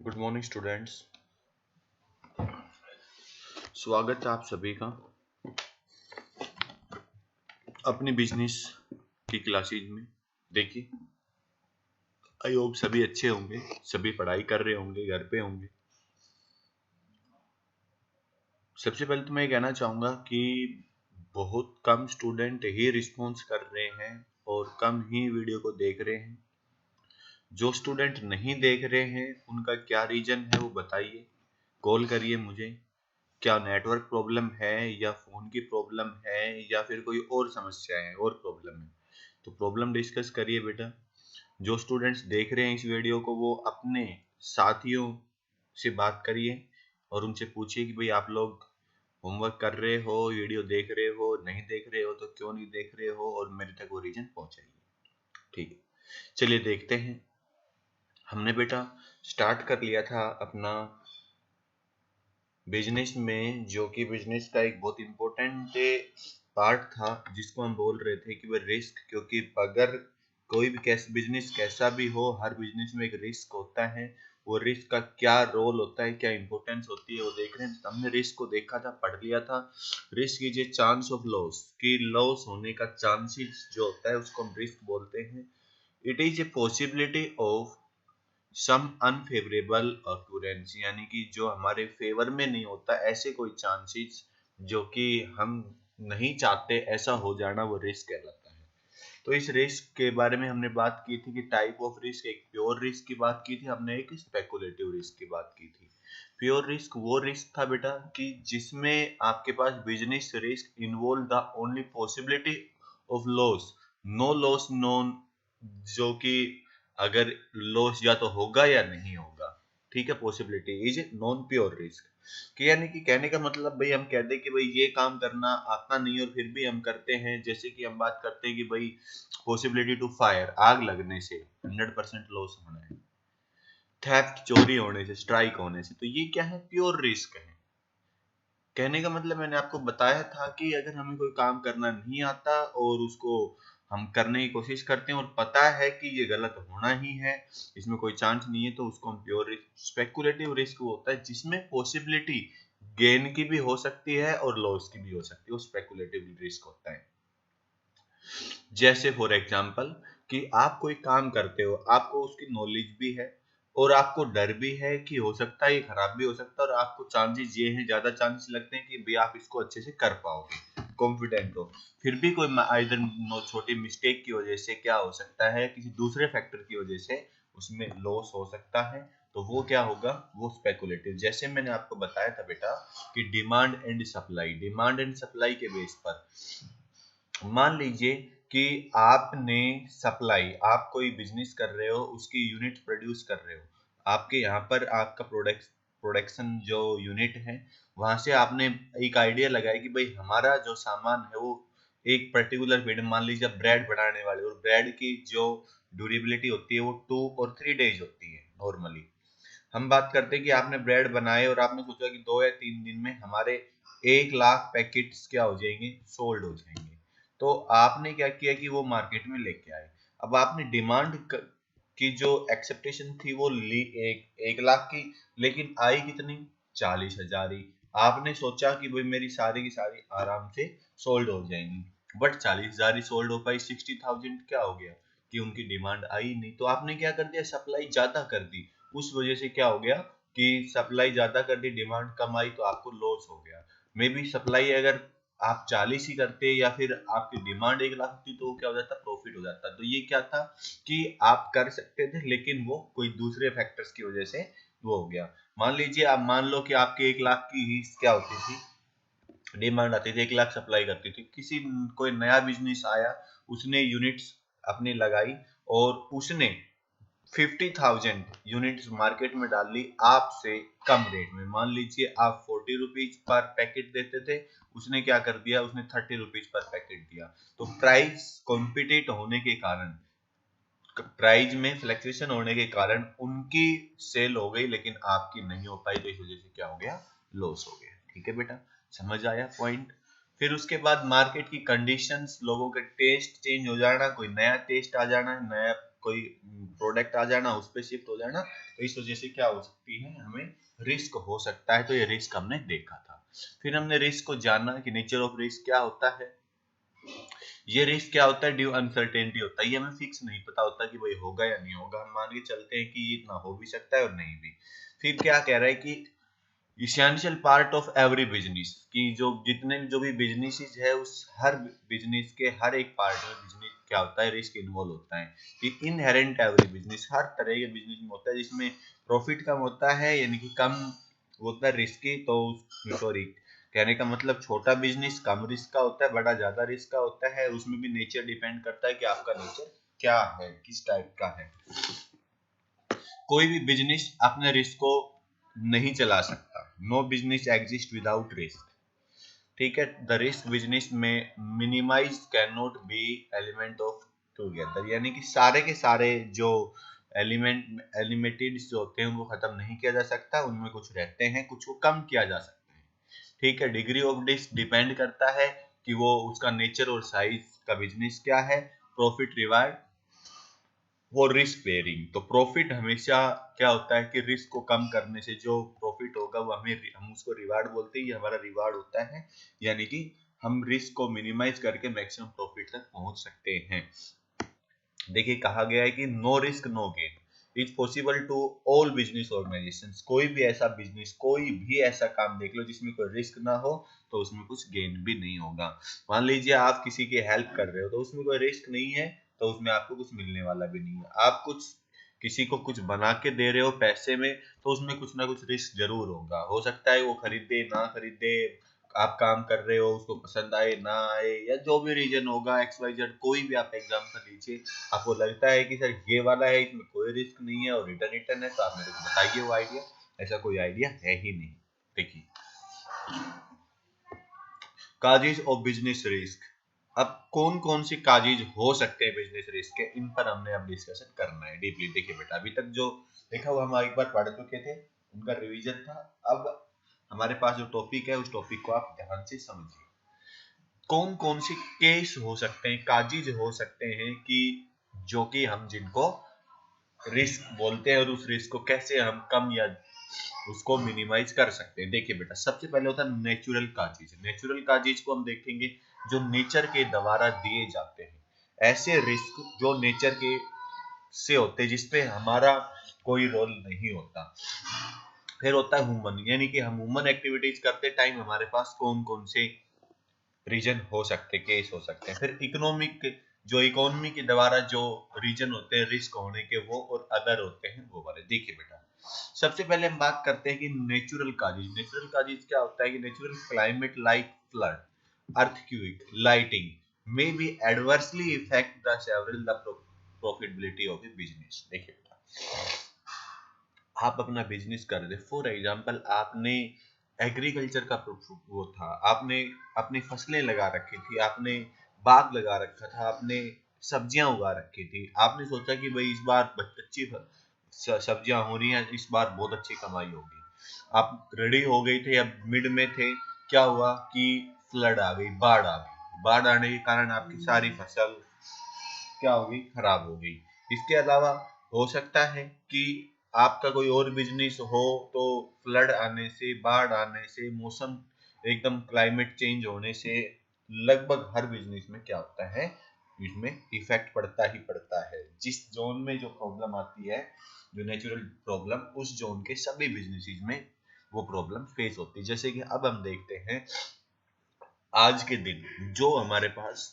Good morning students. स्वागत है आप सभी का अपनी बिजनेस की क्लासेज में। देखिए, आई होप सभी अच्छे होंगे, सभी पढ़ाई कर रहे होंगे, घर पे होंगे। सबसे पहले तो मैं ये कहना चाहूँगा कि बहुत कम स्टूडेंट ही रिस्पॉन्स कर रहे हैं और कम ही वीडियो को देख रहे हैं। जो स्टूडेंट नहीं देख रहे हैं उनका क्या रीजन है वो बताइए, कॉल करिए मुझे। क्या नेटवर्क प्रॉब्लम है या फोन की प्रॉब्लम है या फिर कोई और समस्या है और प्रॉब्लम है, तो प्रॉब्लम डिस्कस करिए बेटा। जो स्टूडेंट्स देख रहे हैं इस वीडियो को वो अपने साथियों से बात करिए और उनसे पूछिए कि भाई आप लोग होमवर्क कर रहे हो, वीडियो देख रहे हो, नहीं देख रहे हो तो क्यों नहीं देख रहे हो, और मेरे तक वो रीजन पहुंचाइए। ठीक है, चलिए देखते हैं। हमने बेटा स्टार्ट कर लिया था अपना बिजनेस में, जो कि बिजनेस का एक बहुत इम्पोर्टेंट पार्ट था जिसको हम बोल रहे थे कि वह रिस्क। क्योंकि अगर कोई भी बिजनेस कैसा भी हो, हर बिजनेस में एक रिस्क होता है। वो रिस्क का क्या रोल होता है, क्या इंपॉर्टेंस होती है वो देख रहे हैं। हमने रिस्क को देखा था, पढ़ लिया था। Risk is a chance of loss, कि लॉस होने का चांसेस जो होता है उसको हम रिस्क बोलते हैं। It is a possibility of some unfavourable occurrence, यानी कि जो हमारे फेवर में नहीं होता, ऐसे कोई चांसेस जो कि हम नहीं चाहते ऐसा हो जाना, वो रिस्क कहलाता है। तो इस रिस्क के बारे में हमने बात की थी कि टाइप ऑफ रिस्क, एक प्योर रिस्क की बात की थी हमने, एक स्पेकुलेटिव रिस्क की बात की थी। प्योर रिस्क वो रिस्क था बेटा कि जिसमें आपके पास business risk involve the only possibility of loss, no loss known, जो कि अगर लॉस या तो होगा या नहीं होगा। ठीक है, possibility is non pure risk. कि यानी कि कहने का मतलब भाई हम कहते हैं कि भाई ये काम करना आता नहीं और फिर भी हम करते हैं। जैसे कि हम बात करते हैं कि भाई पॉसिबिलिटी टू फायर, आग लगने से 100% लॉस होना है, थेफ्ट चोरी होने से, स्ट्राइक होने से, तो ये क्या है, प्योर रिस्क है। कहने का मतलब मैंने आपको बताया था कि अगर हमें कोई काम करना नहीं आता और उसको हम करने की कोशिश करते हैं और पता है कि ये गलत होना ही है, इसमें कोई चांस नहीं है, तो उसको हम प्योर रिस्क। स्पेकुलेटिव रिस्क वो होता है जिसमें पॉसिबिलिटी गेन की भी हो सकती है और लॉस की भी हो सकती है, वो स्पेकुलेटिव रिस्क होता है। जैसे फॉर एग्जाम्पल कि आप कोई काम करते हो, आपको उसकी नॉलेज भी है और आपको डर भी है कि हो सकता है ये खराब भी हो सकता है, और आपको चांसेस ये हैं, ज्यादा चांसेस लगते हैं कि भाई आप इसको अच्छे से कर पाओगे, कॉन्फिडेंट हो। फिर भी कोई आइदर छोटी मिस्टेक की वजह से क्या हो सकता है, किसी दूसरे फैक्टर की वजह से उसमें लॉस हो सकता है, तो वो क्या होगा, वो स्पेकुलेटिव। जैसे मैंने आपको बताया था बेटा कि demand and supply, demand and supply के बेस पर मान लीजिए कि आपने सप्लाई, आप कोई बिजनेस कर रहे हो, उसकी यूनिट प्रोड्यूस कर रहे हो। आपके यहाँ पर आपका प्रोडक्शन जो यूनिट है, वहां से आपने एक आइडिया लगाया कि भाई हमारा जो सामान है वो एक पर्टिकुलर फीड, मान लीजिए ब्रेड बनाने वाले, और ब्रेड की जो ड्यूरेबिलिटी होती है वो 2 और 3 डेज होती है नॉर्मली। हम बात करते हैं कि आपने ब्रेड बनाए और आपने सोचा कि 2 या 3 दिन में हमारे 1 लाख पैकेट्स क्या हो जाएंगे, सोल्ड हो जाएंगे। तो आपने क्या किया कि वो मार्केट में लेके आए। अब आपने डिमांड की जो एक्सेप्टेशन थी वो ली 1 लाख की, लेकिन आई कितनी, 40,000 ही। आपने सोचा कि भाई मेरी सारी की सारी आराम से सोल्ड हो जाएंगी, बट 40,000 ही सोल्ड हो पाई, 60,000 क्या हो गया कि उनकी डिमांड आई नहीं। तो आपने क्या कर दिया, सप्लाई ज्यादा कर दी। उस वजह से क्या हो गया कि सप्लाई ज्यादा कर दी, डिमांड कम आई, तो आपको लॉस हो गया। मे बी सप्लाई अगर आप 40 ही करते या फिर आपकी डिमांड 1 लाख होती तो क्या हो जाता, प्रॉफिट हो जाता। तो ये क्या था कि आप कर सकते थे लेकिन वो कोई दूसरे फैक्टर्स की वजह से वो हो गया। मान लीजिए, आप मान लो कि आपके 1 लाख की ही क्या होती थी, डिमांड आती थी, 1 लाख सप्लाई करती थी। किसी कोई नया बिजनेस आया, उसने यूनिट्स अपनी लगाई और उसने 50,000 यूनिट्स मार्केट में डाल ली आपसे कम रेट में। मान लीजिए आप 40 रुपीज पर पैकेट देते थे, उसने क्या कर दिया, उसने 30 रुपीज पर पैकेट दिया। तो प्राइस कॉम्पिटिट होने के कारण, प्राइस में फ्लक्चुएशन होने के कारण उनकी सेल हो गई लेकिन आपकी नहीं हो पाई, तो इस वजह से क्या हो गया, लॉस हो गया। ठीक है बेटा, समझ आया पॉइंट। फिर उसके बाद मार्केट की कंडीशंस, लोगों के टेस्ट चेंज हो जाना, कोई नया टेस्ट आ जाना, नया कोई प्रोडक्ट आ जाना, उस पर शिफ्ट हो जाना, तो इस वजह से क्या हो सकती है, हमें रिस्क हो सकता है। तो ये रिस्क हमने देखा था। फिर हमने रिस्क को जाना कि नेचर ऑफ रिस्क क्या होता है। ये रिस्क क्या होता है, ड्यू अनसर्टेनिटी होता है, ये हमें फिक्स नहीं पता होता कि भाई होगा या नहीं होगा, हम मान के चलते हैं कि ये इतना हो भी सकता है और नहीं भी। फिर क्या कह रहा है कि essential part of every business, कि जो जितने जो भी बिजनेसेस है, उस हर बिजनेस के हर एक पार्ट में बिजनेस क्या होता है, रिस्क इन्वॉल्व होता है। कि इनहेरेंट एवरी बिजनेस, हर तरह के बिजनेस में होता है जिसमें प्रॉफिट कम होता है, यानी कि कम होता है रिस्की। तो सॉरी, कहने का मतलब छोटा बिजनेस कम रिस्क का होता है, बड़ा ज्यादा रिस्क का होता है। उसमें भी नेचर डिपेंड करता है कि आपका नेचर क्या है, किस टाइप का है। कोई भी बिजनेस अपने रिस्क को नहीं चला सकता। No business exist without risk. ठीक है, द रिस्क बिजनेस में minimise can not be element of together, यानी कि सारे के सारे जो एलिमेटेड जो होते हैं उनको खत्म नहीं किया जा सकता, उनमें कुछ रहते हैं, कुछ को कम किया जा सकता है। ठीक है, डिग्री ऑफ रिस्क डिपेंड करता है कि वो उसका नेचर और साइज का बिजनेस क्या है। प्रॉफिट रिवार्ड और रिस्क बेयरिंग, तो प्रॉफिट हमेशा क्या होता है कि रिस्क को कम करने से जो प्रॉफिट होगा वो हम उसको रिवार्ड बोलते हैं, ये हमारा रिवार्ड होता है। यानी कि हम रिस्क को मिनिमाइज करके मैक्सिमम प्रॉफिट तक पहुंच सकते हैं। देखिए कहा गया है कि no risk no gain is possible to all business organisations. कोई भी ऐसा बिजनेस, कोई भी ऐसा काम देख लो जिसमें कोई रिस्क ना हो, तो उसमें कुछ गेन भी नहीं होगा। मान लीजिए आप किसी की हेल्प कर रहे हो, तो उसमें कोई रिस्क नहीं है, तो उसमें आपको कुछ मिलने वाला भी नहीं है। आप कुछ किसी को कुछ बना के दे रहे हो पैसे में, तो उसमें कुछ ना कुछ रिस्क जरूर होगा। हो सकता है वो खरीदे ना खरीदे, आप काम कर रहे हो उसको पसंद आए ना आए, या जो भी रीजन होगा, एक्स वाई जेड, कोई भी आप एग्जाम्पल लीजिए। आपको लगता है कि सर ये वाला है, इसमें कोई रिस्क नहीं है और रिटर्न रिटर्न है, तो आप मेरे को बताइए वो आइडिया। ऐसा कोई आइडिया है ही नहीं। देखिए, काजेज ऑफ बिजनेस रिस्क। अब कौन कौन से काजेज हो सकते हैं बिजनेस रिस्क के, इन पर हमने अब डिस्कशन करना है डीपली। देखिए बेटा, अभी तक जो देखा वो हम एक बार पढ़ चुके थे, उनका रिवीजन था। अब हमारे पास जो टॉपिक है, उस टॉपिक को आप ध्यान से समझिए। कौन कौन से केस हो सकते हैं, काजेज हो सकते हैं कि जो कि हम जिनको रिस्क बोलते हैं, और उस रिस्क को कैसे हम कम या उसको मिनिमाइज कर सकते हैं। देखिए बेटा, सबसे पहले होता है नेचुरल काजेज। नेचुरल काजेज को हम देखेंगे जो नेचर के द्वारा दिए जाते हैं, ऐसे रिस्क जो नेचर के से होते हैं, जिसपे हमारा कोई रोल नहीं होता। फिर होता है ह्यूमन, यानी कि हम ह्यूमन एक्टिविटीज करते टाइम हमारे पास कौन कौन से रीजन हो सकते हैं, केस हो सकते हैं। फिर इकोनॉमिक, जो इकोनॉमी के द्वारा जो रीजन होते हैं रिस्क होने के, वो और अदर होते हैं वो वाले। देखिए बेटा, सबसे पहले हम बात करते हैं कि नेचुरल काजेज। नेचुरल काजेज क्या होता है कि natural climate like flood, earthquake, lighting may be adversely effect the several the profitability of A business. देखिए बेटा, आप अपना बिजनेस कर रहे, फॉर एग्जांपल आपने एग्रीकल्चर का वो था, आपने अपनी फसलें लगा रखी थी, आपने बाग लगा रखा था, आपने सब्जियां उगा रखी थी। आपने सोचा कि भाई इस बार अच्छी सब्जियां हो रही हैं, इस बार बहुत अच्छी कमाई होगी। आप रेडी हो गए थे या मिड में थे, क्या हुआ कि फ्लड आ गई, बाढ़ आ गई। बाढ़ आने के कारण आपकी सारी फसल क्या हो गई, खराब हो गई। इसके अलावा हो सकता है कि आपका कोई और बिजनेस हो, तो फ्लड आने से, बाढ़ आने से, मौसम एकदम क्लाइमेट चेंज होने से लगभग हर बिजनेस में क्या होता है, इसमें इफेक्ट पड़ता ही पड़ता है। जिस जोन में जो प्रॉब्लम आती है, जो नेचुरल प्रॉब्लम, उस जोन के सभी बिजनेसेस में वो प्रॉब्लम फेस होती है। जैसे कि अब हम देखते हैं आज के दिन जो हमारे पास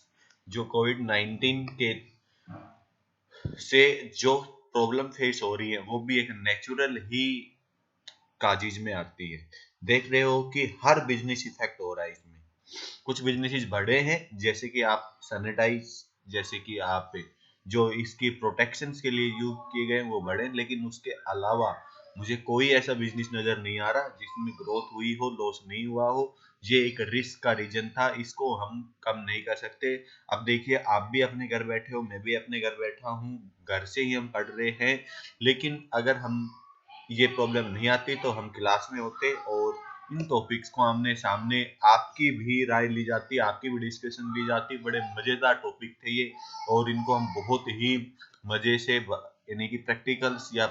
जो कोविड-19 के से जो प्रॉब्लम फेस हो रही है, वो भी एक नेचुरल ही काजीज में आती है। देख रहे हो कि हर बिजनेस इफेक्ट हो रहा है इसमें। कुछ बिजनेसेस बड़े हैं, जैसे कि आप सैनिटाइज, जैसे कि आप जो इसकी प्रोटेक्शन के लिए यूज किए गए वो बड़े, लेकिन उसके अलावा मुझे कोई ऐसा बिजनेस नजर नहीं आ रहा जिसमें ग्रोथ हुई हो, लॉस नहीं हुआ हो। ये एक रिस्क का रीजन था, इसको हम कम नहीं कर सकते। अब देखिए, आप भी अपने घर बैठे हो, मैं भी अपने घर बैठा हूँ, घर से ही हम पढ़ रहे हैं। लेकिन अगर हम ये प्रॉब्लम नहीं आती तो हम क्लास में होते, और इन टॉपिक्स को आमने सामने आपकी भी राय ली जाती, आपकी भी डिस्कशन ली जाती। बड़े मजेदार टॉपिक थे ये, और इनको हम बहुत ही मजे से यानी कि प्रैक्टिकल्स या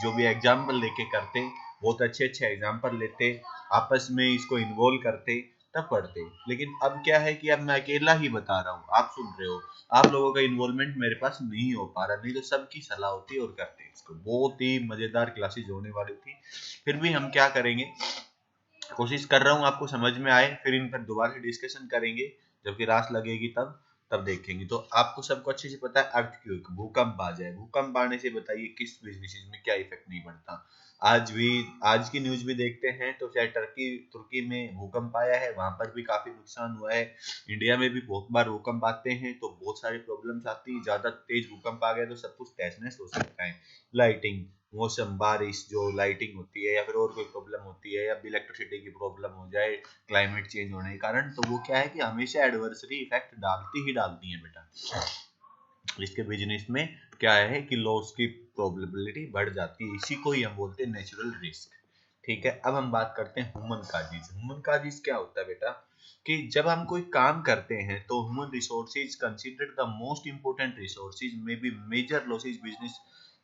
जो भी एग्जाम्पल लेके करते, बहुत अच्छे अच्छे एग्जाम्पल लेते, आपस में इसको इन्वॉल्व करते, तब पढ़ते। लेकिन अब क्या है कि अब मैं अकेला ही बता रहा हूँ, आप सुन रहे हो, आप लोगों का इन्वॉल्वमेंट मेरे पास नहीं हो पा रहा, नहीं तो सबकी सलाह होती और करते इसको। बहुत ही मजेदार क्लासेस होने वाली थी। फिर भी हम क्या करेंगे, कोशिश कर रहा हूँ आपको समझ में आए, फिर इन पर दोबारा से डिस्कशन करेंगे जब क्लास लगेगी तब देखेंगे। तो आपको सबको अच्छे से पता है अर्थक्वेक, भूकंप आ जाए, भूकंप आने से बताइए किस बिजनेस में क्या इफेक्ट नहीं पड़ता। आज की न्यूज भी देखते हैं तो शायद तुर्की में भूकंप आया है, वहां पर भी काफी नुकसान हुआ है। इंडिया में भी बहुत बार भूकंप आते हैं तो बहुत सारी प्रॉब्लम्स आती है, ज्यादा तेज भूकंप आ गया तो सब कुछ तहस नहस हो सकता है। लाइटिंग, मौसम, बारिश, जो लाइटिंग होती है या फिर और कोई प्रॉब्लम होती है, या इलेक्ट्रिसिटी की प्रॉब्लम हो जाए क्लाइमेट चेंज होने के कारण, तो वो क्या है कि हमेशा एडवर्सरी इफेक्ट डालती है बेटा। इसके बिजनेस में क्या है कि लॉस की प्रोबेबिलिटी बढ़ जाती है, इसी को ही हम बोलते हैं नेचुरल रिस्क। ठीक है, अब हम बात करते हैं ह्यूमन काजीज। ह्यूमन काजीज क्या होता है बेटा, कि जब हम कोई काम करते हैं तो human resources considered the most important resources में बी मेजर लॉसेज बिजनेस।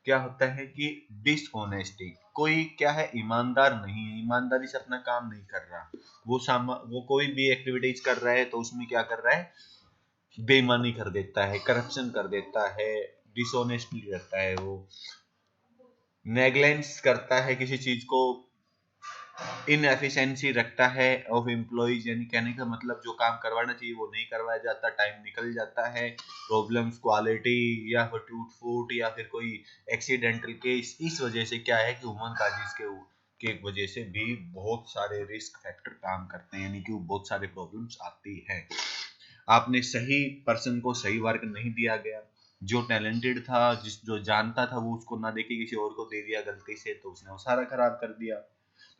क्या होता है कि डिसऑनेस्टी, कोई क्या है ईमानदार नहीं है, ईमानदारी से अपना काम नहीं कर रहा, वो कोई भी एक्टिविटीज कर रहा है तो उसमें क्या कर रहा है, बेईमानी कर देता है, करप्शन कर देता है, डिसऑनेस्टली करता है, वो नेग्लेंस करता है किसी चीज को, इनएफिशिएंसी रखता है ऑफ एम्प्लॉइज, यानी कहने का मतलब जो काम करवाना चाहिए वो नहीं करवाया जाता, टाइम निकल जाता है, प्रॉब्लम्स क्वालिटी या फिर टूट फूट या फिर कोई एक्सीडेंटल केस। इस वजह से क्या है कि ह्यूमन काजिज के वजह से भी बहुत सारे रिस्क फैक्टर काम करते हैं, यानी कि बहुत सारे प्रॉब्लम्स आती है। आपने सही पर्सन को सही वर्क नहीं दिया गया, जो टैलेंटेड था, जो जानता था, वो उसको ना देके किसी और को दे दिया गलती से, तो उसने वो सारा खराब कर दिया।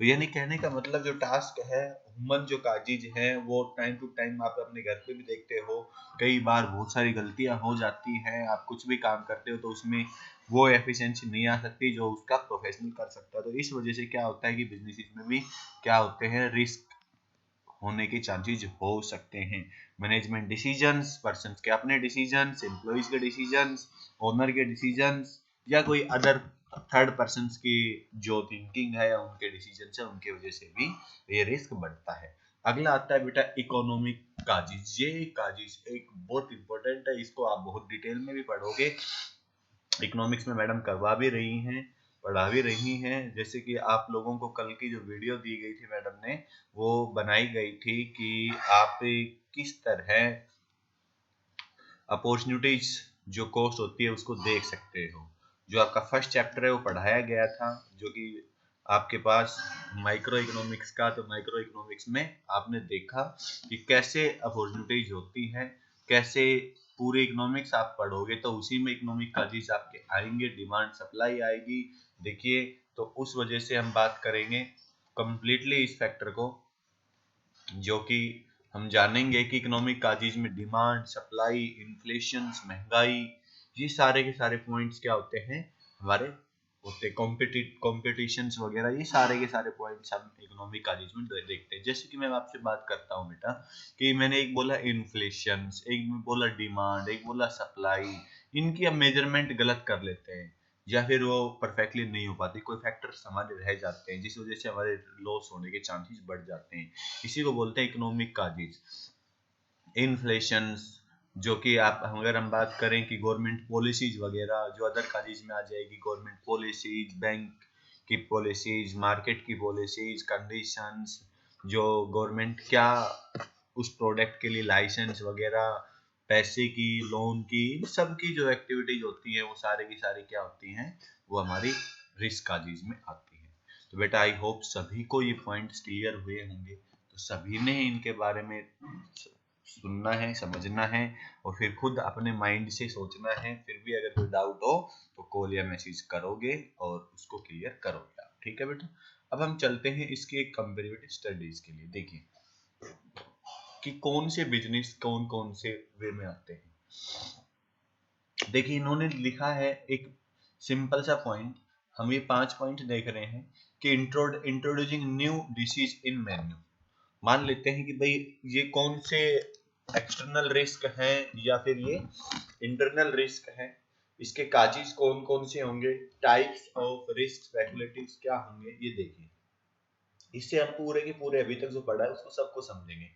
तो यानी कहने का मतलब जो टास्क है, ह्यूमन जो काजीज है, वो टाइम टू टाइम आप अपने घर पे भी देखते हो, कई बार बहुत सारी गलतियां हो जाती हैं, आप कुछ भी काम करते हो तो उसमें वो एफिशिएंसी नहीं आ सकती जो उसका प्रोफेशनल कर सकता है। तो इस वजह से क्या होता है कि बिजनेस में भी क्या होते हैं, रिस्क होने के चांसेस हो सकते हैं। मैनेजमेंट डिसीजंस, पर्सन के अपने डिसीजंस, एम्प्लॉइज के डिसीजंस, ओनर के डिसीजंस, या कोई अदर थर्ड पर्सन की जो थिंकिंग है या उनके डिसीजन है, उनके वजह से भी ये रिस्क बढ़ता है। अगला आता है बेटा इकोनॉमिक काजिज। ये काजिज एक बहुत इंपॉर्टेंट है, इसको आप बहुत डिटेल में भी पढ़ोगे, इकोनॉमिक्स में मैडम करवा भी रही हैं, पढ़ा भी रही हैं। जैसे कि आप लोगों को कल की जो वीडियो दी गई थी मैडम ने, वो बनाई गई थी कि आप किस तरह अपॉर्चुनिटीज जो कॉस्ट होती है उसको देख सकते हो। जो आपका फर्स्ट चैप्टर है वो पढ़ाया गया था, जो कि आपके पास माइक्रो इकोनॉमिक्स का, तो माइक्रो इकोनॉमिक्स में आपने देखा कि कैसे अपॉर्चुनिटीज होती हैं, कैसे पूरे इकोनॉमिक्स आप पढ़ोगे तो उसी में इकोनॉमिक का चीज आपके आएंगे, डिमांड सप्लाई आएगी। देखिए, तो उस वजह से हम बात करेंगे कंप्लीटली इस फैक्टर को, जो कि हम जानेंगे कि इकोनॉमिक काजीज में डिमांड, सप्लाई, इन्फ्लेशन, महंगाई, ये सारे के सारे पॉइंट्स क्या होते हैं हमारे, होते कॉम्पिटिशन्स वगैरह, ये सारे के सारे पॉइंट्स हम इकोनॉमिक काजीज में देखते हैं। जैसे कि मैं आपसे बात करता हूँ बेटा, कि मैंने एक बोला इन्फ्लेशन, एक बोला डिमांड, एक बोला सप्लाई, इनकी हम मेजरमेंट गलत कर लेते हैं या फिर वो परफेक्टली नहीं हो पाती, कोई फैक्टर्स हमारे रह जाते हैं जिस वजह से हमारे लॉस होने के चांसेस बढ़ जाते हैं। इसी को बोलते हैं इकोनॉमिक काजीज। इन्फ्लेशन, जो कि आप अगर हम बात करें कि गवर्नमेंट पॉलिसीज वगैरह जो अदर काजीज में आ जाएगी, गवर्नमेंट पॉलिसीज, बैंक की पॉलिसीज, मार्केट की पॉलिसीज, कंडीशंस, जो गवर्नमेंट क्या उस प्रोडक्ट के लिए लाइसेंस वगैरह, पैसे की, लोन की, सब की जो एक्टिविटीज होती हैं वो सारे की सारी क्या होती हैं, वो हमारी रिस्क काजीज में आती है। तो बेटा आई होप सभी को ये पॉइंट्स क्लियर हुए होंगे, तो सभी ने इनके बारे में सुनना है, समझना है, और फिर खुद अपने माइंड से सोचना है। फिर भी अगर कोई डाउट हो तो कॉल या मैसेज करोगे और उसको क्लियर करोगे आप, ठीक है बेटा। अब हम चलते हैं इसके कंपैरेटिव स्टडीज के लिए। देखिए कि कौन से बिजनेस कौन कौन से वे में आते हैं। देखिए इन्होंने लिखा है एक सिंपल सा पॉइंट, हम ये 5 पॉइंट देख रहे हैं कि इंट्रोड्यूसिंग न्यू डिशेज इन मेन्यू। मान लेते हैं कि भाई ये कौन से एक्सटर्नल रिस्क हैं या फिर ये इंटरनल रिस्क है, इसके काजेस कौन कौन से होंगे, टाइप्स ऑफ रिस्क स्पेकुलेटिव्स क्या होंगे, ये देखिए। इससे हम पूरे के पूरे अभी तक जो पढ़ा है उसको सबको समझेंगे।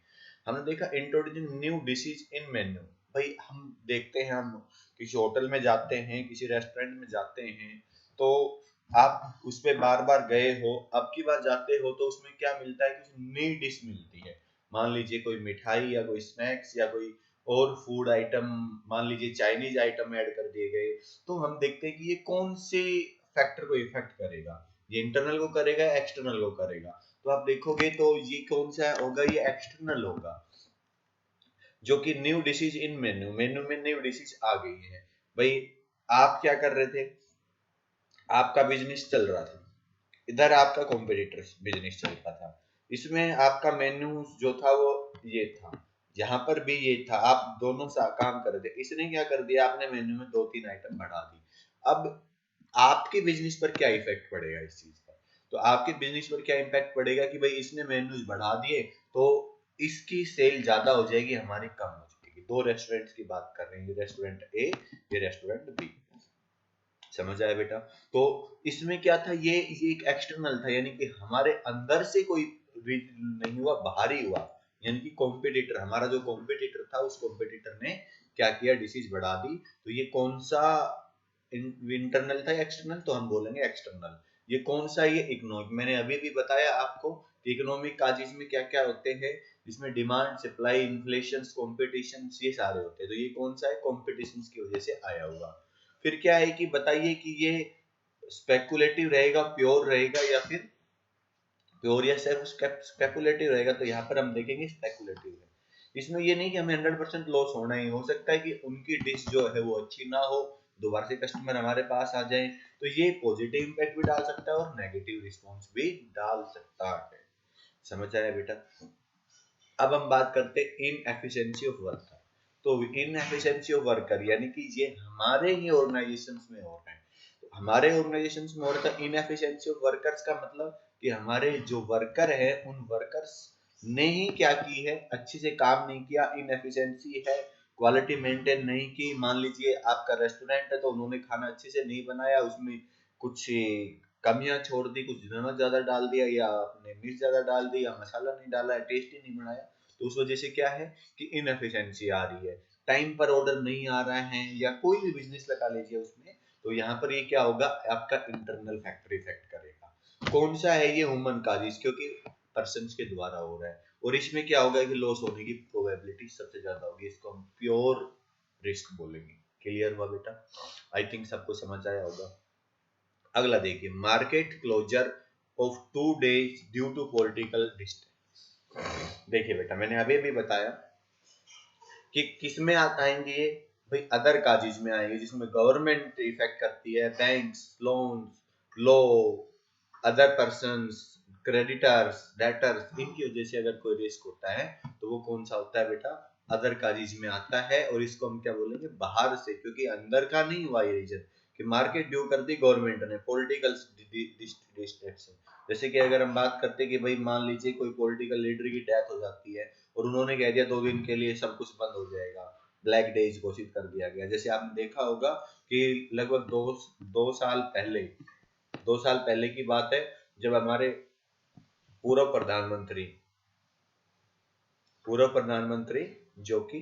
हमने देखा इंट्रोड्यूसिंग न्यू डिशेज इन मेन्यू। भाई हम देखते हैं, हम किसी होटल में जाते हैं, किसी रेस्टोरेंट में जाते हैं, तो आप उस पे बार बार गए हो, अब की बार जाते हो तो उसमें क्या मिलता है, कुछ नई डिश मिलती है। मान लीजिए कोई मिठाई या कोई स्नैक्स या कोई और फूड आइटम, मान लीजिए चाइनीज आइटम ऐड कर दिए गए, तो हम देखते हैं कि ये कौन से फैक्टर को इफेक्ट करेगा, ये इंटरनल को करेगा या एक्सटर्नल को करेगा। तो आप देखोगे तो ये कौन सा होगा, ये एक्सटर्नल होगा, जो कि न्यू डिशेज इन मेन्यू, मेन्यू में न्यू डिशेज आ गई है। भाई आप क्या कर रहे थे, आपका बिजनेस चल रहा था, इधर आपका कॉम्पिटिटर बिजनेस चल रहा था, इसमें आपका मेन्यू जो था वो ये था, यहाँ पर भी ये था, आप दोनों सा काम कर रहे थे, इसने क्या कर दिया, आपने मेन्यू में 2-3 आइटम बढ़ा दी। अब आपके बिजनेस पर क्या इफेक्ट पड़ेगा इस चीज का, तो आपके बिजनेस पर क्या इम्पैक्ट पड़ेगा कि भाई इसने मेन्यूज बढ़ा दिए तो इसकी सेल ज्यादा हो जाएगी, हमारी कम हो जाएगी। दो रेस्टोरेंट्स की बात कर रहे हैं, ये रेस्टोरेंट ए, ये रेस्टोरेंट बी, समझ आया बेटा। तो इसमें क्या था, ये एक एक्सटर्नल था, यानी कि हमारे अंदर से कोई नहीं हुआ, बाहर ही हुआ, यानी कि कॉम्पिटिटर, हमारा जो कॉम्पिटिटर था उस कॉम्पिटिटर ने क्या किया, डिसीज बढ़ा दी। तो ये कौन सा इंटरनल था या एक्सटर्नल, तो हम बोलेंगे एक्सटर्नल। ये कौन सा, ये इकोनॉमिक, मैंने अभी भी बताया आपको कि इकोनॉमिक काजेज में क्या क्या होते हैं, इसमें डिमांड, सप्लाई, इन्फ्लेशन, कॉम्पिटिशन, ये सारे होते हैं। तो ये कौन सा है, कॉम्पिटिशन की वजह से आया हुआ। फिर क्या है कि बताइए कि ये स्पेकुलेटिव रहेगा, प्योर रहेगा, या फिर प्योर या सिर्फ स्पेकुलेटिव रहेगा, तो यहाँ पर हम देखेंगे स्पेकुलेटिव है। इसमें ये नहीं कि हमें 100% लॉस होना ही, हो सकता है कि उनकी डिश जो है वो अच्छी ना हो, दोबारा से कस्टमर हमारे पास आ जाए, तो ये पॉजिटिव इम्पैक्ट भी डाल सकता है और नेगेटिव रिस्पॉन्स भी डाल सकता है। समझ आया बेटा। अब हम बात करते हैं इन एफिशिएंसी ऑफ वर्कर। तो इन एफिशिएंसी ऑफ वर्कर यानी कि ये हमारे ही ऑर्गेनाइजेशंस में हो रहा है। तो हमारे ऑर्गेनाइजेशंस में हो रहा था इन एफिशिएंसी ऑफ वर्कर्स का मतलब कि हमारे जो वर्कर है उन वर्कर्स ने ही क्या की है, अच्छे से काम नहीं किया, इन एफिशिएंसी है, क्वालिटी मेंटेन नहीं की। मान लीजिए आपका रेस्टोरेंट है तो उन्होंने खाना अच्छे से नहीं बनाया, उसमें कुछ कमियां छोड़ दी, कुछ नमक ज्यादा डाल दिया, या आपने मिर्च ज्यादा डाल दी, या मसाला नहीं डाला है, टेस्ट ही नहीं बनाया, तो उस वजह से क्या है कि इनएफिशिएंसी आ रही है, टाइम पर ऑर्डर नहीं आ रहा है, या कोई भी बिजनेस लगा लीजिए उसमें। तो यहाँ पर ये क्या होगा, आपका इंटरनल फैक्टर इफेक्ट करेगा। कौन सा है ये, ह्यूमन काजिज, क्योंकि पर्सन के द्वारा हो रहा है, और इसमें क्या होगा कि लॉस होने की प्रोबेबिलिटी सबसे ज्यादा होगी, इसको हम प्योर रिस्क बोलेंगे। क्लियर हुआ बेटा, आई थिंक सबको समझ आया होगा। अगला देखिए, market closure of 2 days due to political distance. देखिए बेटा, मैंने अभी भी बताया कि किस में आएंगे ये, भाई अदर काजेज में आएंगे, जिसमें गवर्नमेंट इफेक्ट करती है, banks, loans, law, other persons, creditors, debtors, इनकी वजह से अगर कोई रिस्क होता है तो वो कौन सा होता है बेटा, अदर काजेज में आता है। और इसको हम क्या बोलेंगे, बाहर से, क्योंकि अंदर का नहीं हुआ ये रीजन कि मार्केट ड्यू कर दी गवर्नमेंट ने, पॉलिटिकल डिस्ट्रैक्शन। जैसे कि अगर हम बात करते हैं कि भाई मान लीजिए कोई पॉलिटिकल लीडर की डेथ हो जाती है और उन्होंने कह दिया 2 दिन के लिए सब कुछ बंद हो जाएगा, ब्लैक डेज घोषित कर दिया गया। जैसे आपने देखा होगा कि लगभग दो साल पहले, 2 साल पहले की बात है, जब हमारे पूर्व प्रधानमंत्री जो कि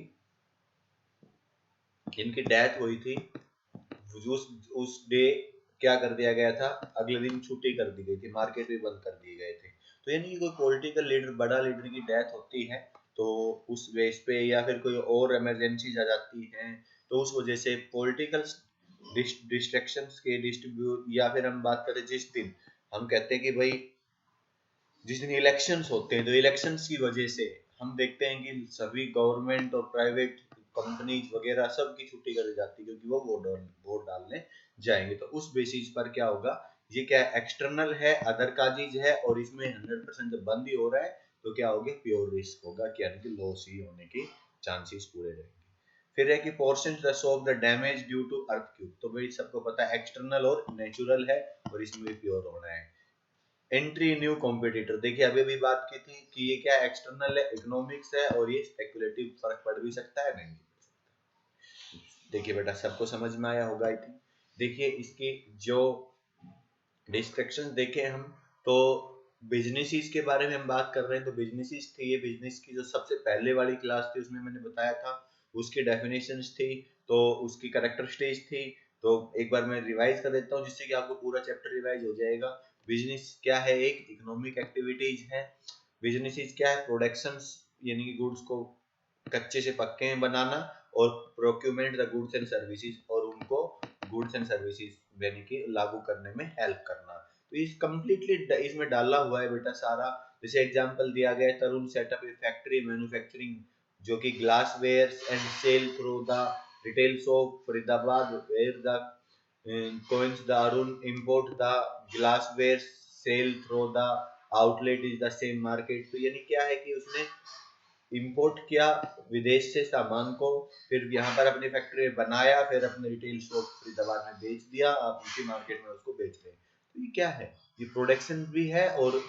इनकी डेथ हुई थी, उस डे क्या कर दिया गया था, अगले दिन छुट्टी कर दी गई थी, मार्केट भी बंद कर दिए गए थे। तो यानी कि कोई पॉलिटिकल लीडर, बड़ा लीडर की डेथ होती है तो उस बेस पे, या फिर कोई और इमरजेंसी आ जाती है, तो उस वजह से पॉलिटिकल डिस्ट्रैक्शंस के डिस्ट्रीब्यूट, या फिर हम बात करें जिस दिन हम कहते हैं कि भाई जिस दिन इलेक्शंस होते हैं, तो इलेक्शंस की वजह से हम देखते हैं कि सभी गवर्नमेंट और प्राइवेट कंपनीज वगैरह सबकी छुट्टी कर दी जाती है, क्योंकि वो वोट डालने जाएंगे। तो उस बेसिस पर क्या होगा, ये क्या एक्सटर्नल है, अदर का चीज है, और इसमें 100% जब बंद ही हो रहा है तो क्या होगा, प्योर रिस्क होगा, यानी कि लॉस ही होने के चांसेस पूरे रहेंगे। फिर है कि portion of the damage due to earthquake. तो भाई सबको पता है एक्सटर्नल और नेचुरल है, और इसमें भी प्योर होना है। एंट्री न्यू कॉम्पिटिटर, देखिए अभी भी बात की थी कि ये क्या एक्सटर्नल है, इकोनॉमिक्स है, और ये स्पेकुलेटिव, फर्क पड़ भी सकता है, नहीं। देखिए बेटा सबको समझ में आया होगा आई थिंक। देखिए इसकी जो डिस्ट्रैक्शन देखे हम, तो बिजनेसिस के बारे में हम बात कर रहे हैं, तो बिजनेसिस थी, ये बिजनेस की जो सबसे पहले वाली क्लास थी उसमें मैंने बताया था, उसकी डेफिनेशंस थी, तो उसकी कैरेक्टरिस्टिक्स थी। तो एक बार मैं रिवाइज कर देता हूँ जिससे कि आपको पूरा चैप्टर रिवाइज हो जाएगा। बिजनेस क्या है? एक इकोनॉमिक एक्टिविटीज है। बिजनेसिस क्या है? प्रोडक्शंस यानी कि गुड्स को कच्चे से पक्के में बनाना, और procurement the goods and services, और उनको गुड्स एंड सर्विसेज यानी कि लागू करने में हेल्प करना। तो इस कंप्लीटली इसमें डाला हुआ है बेटा सारा। जैसे एग्जांपल दिया गया है, Tarun setup a factory manufacturing जो कि glassware and sell through the retail shop Faridabad, where the coins the Arun import the glassware sale through the outlet is the same market। तो यानी क्या है कि उसने इंपोर्ट किया विदेश से सामान को, फिर यहाँ पर अपनी फैक्ट्री में बनाया, फिर अपने रिटेल शॉप फरीदाबाद में बेच दिया, आप उसी मार्केट में उसको बेच रहे हैं। तो ये क्या है? ये प्रोडक्शन भी है और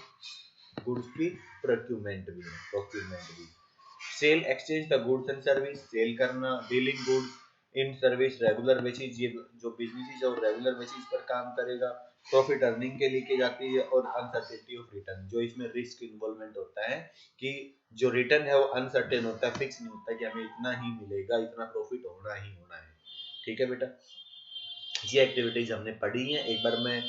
गुड्स की प्रोक्यूरमेंट भी। Sale exchange the goods and service, sale करना, dealing goods in service regular basis, ये जो बिजनेस है वो रेगुलर बेसिस पर काम करेगा। प्रॉफिट अर्निंग के लिए जाती है, और अनसर्टेनिटी ऑफ रिटर्न, जो इसमें रिस्क इन्वॉल्वमेंट होता है कि जो रिटर्न है वो अनसर्टेन होता है, फिक्स नहीं होता कि हमें इतना ही मिलेगा, इतना प्रॉफिट होना ही होना है। ठीक है बेटा, ये एक्टिविटीज हमने पढ़ी है। एक बार मैं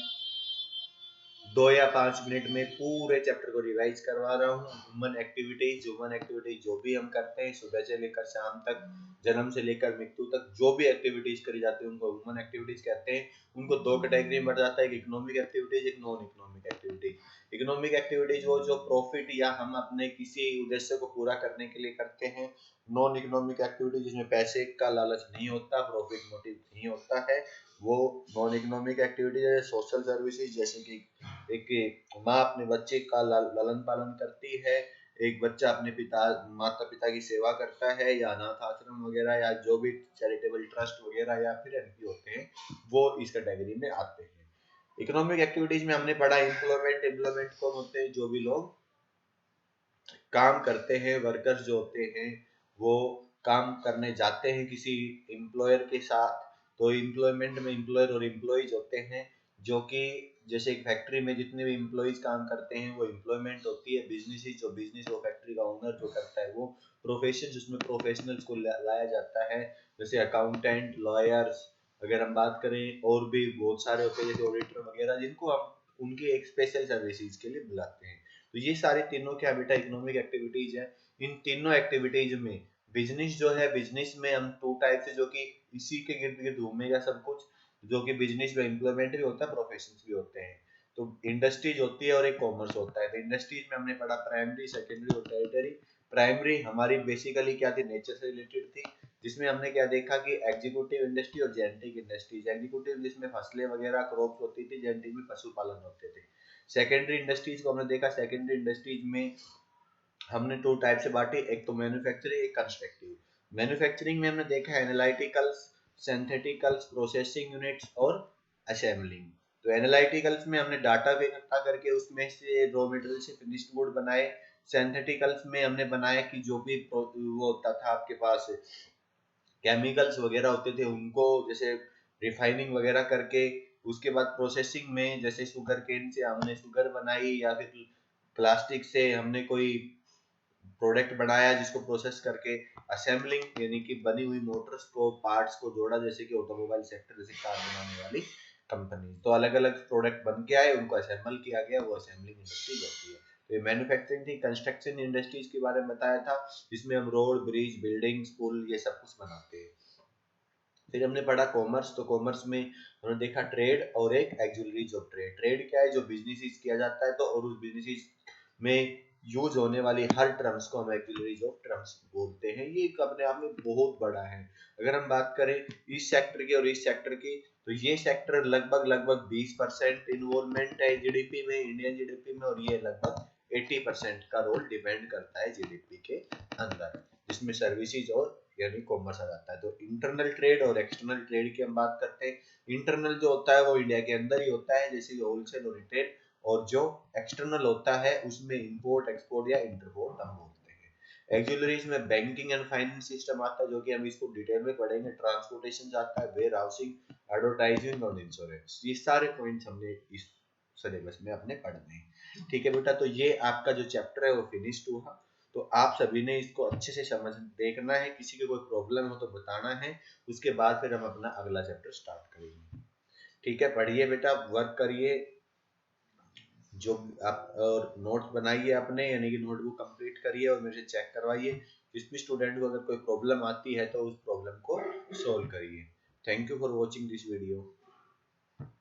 2 या 5 मिनट में पूरे चैप्टर को रिवाइज करवा रहा हूँ। ह्यूमन एक्टिविटीज जो भी हम करते हैं सुबह से लेकर शाम तक, जन्म से लेकर मृत्यु तक, जो भी एक्टिविटीज करी जाती है उनको ह्यूमन एक्टिविटीज कहते हैं। उनको दो कैटेगरी में बढ़ जाता है, एक इकोनॉमिक एक्टिविटीज, एक non economic activities. Economic activities वो जो प्रॉफिट या हम अपने किसी उद्देश्य को पूरा करने के लिए करते हैं। नॉन इकोनॉमिक एक्टिविटीज जिसमें पैसे का लालच नहीं होता, प्रॉफिट मोटिव नहीं होता है, वो नॉन इकोनॉमिक एक्टिविटीज है। सोशल सर्विसेज जैसे कि एक माँ अपने बच्चे का लालन पालन करती है, एक बच्चा अपने माता पिता की सेवा करता है, या अनाथ आश्रम वगैरह, या जो भी चैरिटेबल ट्रस्ट वगैरह या फिर एनपीओ होते हैं, वो इस कैटेगरी में आते हैं। इकोनॉमिक एक्टिविटीज में हमने पढ़ा एम्प्लॉयमेंट कौन होते हैं? जो भी लोग काम करते हैं, वर्कर्स जो होते हैं वो काम करने जाते हैं किसी एम्प्लॉयर के साथ। तो एम्प्लॉयमेंट में एम्प्लॉयर और एम्प्लॉइज होते हैं, जो कि जैसे एक फैक्ट्री में जितने भी एम्प्लॉइज काम करते हैं वो एम्प्लॉयमेंट होती है। बिजनेस वो फैक्ट्री का ओनर जो करता है वो। प्रोफेशन जिसमें प्रोफेशनल्स को लाया जाता है, जैसे अकाउंटेंट, लॉयर्स, अगर हम बात करें और भी बहुत सारे होते हैं जैसे ऑडिटर वगैरह, जिनको हम उनकी एक स्पेशल सर्विसेज के लिए बुलाते हैं। तो ये सारे तीनों क्या बेटा इकोनॉमिक एक्टिविटीज है। इन तीनों एक्टिविटीज में बिजनेस जो है, बिजनेस में हम टू टाइप से, जो कि इसी के गिर्द गिर्द घूमेगा सब कुछ, जो कि बिजनेस में इम्प्लॉयमेंट भी होता है, प्रोफेशन भी होते हैं। तो इंडस्ट्रीज होती है और एक कॉमर्स होता है। तो इंडस्ट्रीज में हमने पढ़ा प्राइमरी, सेकेंडरी और टेरिटरी। प्राइमरी हमारी बेसिकली क्या थी? नेचर से रिलेटेड थी, जिसमें हमने क्या देखा कि एग्जीक्यूटिव इंडस्ट्री और जेनेटिक इंडस्ट्रीज। एग्जीक्यूटिव जिसमें फसलें वगैरह क्रॉप्स होती थी, जेनेटिक में पशुपालन होते थे। सेकेंडरी इंडस्ट्रीज को हमने देखा, सेकेंडरी इंडस्ट्रीज में हमने टू टाइप से बांटी, एक तो मैन्युफैक्चरिंग, एक कंस्ट्रक्टिव। मैन्युफैक्चरिंग में हमने देखा एनालिटिकल्स, सिंथेटिकल्स, प्रोसेसिंग यूनिट्स और असेंबलिंग। तो एनालिटिकल्स में हमने डाटा को इकट्ठा करके उसमें से रॉ मटेरियल से फिनिश्ड गुड बनाए। सिंथेटिकल्स में हमने बनाया कि जो भी वो होता था आपके पास केमिकल्स वगैरह होते थे उनको जैसे रिफाइनिंग वगैरह करके, उसके बाद प्रोसेसिंग में जैसे शुगर केन से हमने शुगर बनाई, या फिर प्लास्टिक से हमने कोई प्रोडक्ट बनाया जिसको प्रोसेस करके असेंबलिंग यानी कि बनी हुई मोटर्स को, पार्ट्स को जोड़ा, जैसे कि ऑटोमोबाइल सेक्टर, जैसे कार बनाने वाली कंपनी। तो अलग अलग प्रोडक्ट बन के आए, उनको असेंबल किया गया, वो असेंबलिंग इंडस्ट्रीज होती है। तो ये मैन्युफैक्चरिंग थी। कंस्ट्रक्शन इंडस्ट्रीज के बारे में बताया था, जिसमें हम रोड, ब्रिज, बिल्डिंग्स, पुल ये सब कुछ बनाते हैं। फिर हमने पढ़ा कॉमर्स। तो कॉमर्स में हमने देखा ट्रेड और एक एक्सिलरीज ऑफ ट्रेड। ट्रेड क्या है? जो बिजनेस किया जाता है, तो और उस बिजनेस में यूज होने वाली हर टर्म्स को हम एक्सिलरीज ऑफ टर्म्स बोलते हैं। ये अपने आप में बहुत बड़ा है। अगर हम बात करें इस सेक्टर की और इस सेक्टर की, तो ये सेक्टर लगभग 20% इन्वॉल्वमेंट है जीडीपी में, इंडियन जीडीपी में, और ये लगभग 80% का रोल डिपेंड करता है जीडीपी के अंदर, जिसमें सर्विसेज और यानी कॉमर्स आ जाता है। तो इंटरनल ट्रेड और एक्सटर्नल ट्रेड की हम बात करते हैं। इंटरनल जो होता है वो इंडिया के अंदर ही होता है, जैसे होलसेल और रिटेल। और जो एक्सटर्नल होता है उसमें इंपोर्ट, एक्सपोर्ट या इंटरपोर्ट हम बोलते हैं। एक्सुलरीज में बैंकिंग एंड फाइनेंस सिस्टम आता है, जो कि हम इसको डिटेल में पढ़ेंगे। ट्रांसपोर्टेशन आता है, वेयर हाउसिंग, एडवर्टाइजिंग और इंश्योरेंस। ये सारे पॉइंट्स हमने इस सिलेबस में अपने पढ़ने हैं। ठीक है बेटा, तो ये आपका जो चैप्टर है वो फिनिश्ड हुआ। तो आप सभी ने इसको अच्छे से समझ देखना है, किसी को कोई प्रॉब्लम हो तो बताना है, उसके बाद फिर हम अपना अगला चैप्टर स्टार्ट करेंगे। ठीक है, पढ़िए बेटा, वर्क करिए, जो आप और नोट्स बनाइए अपने, यानी कि नोटबुक कंप्लीट करिए और मेरे से चेक करवाइए। जिस भी स्टूडेंट को अगर कोई प्रॉब्लम आती है तो उस प्रॉब्लम को सोल्व करिए। Thank you for watching this video.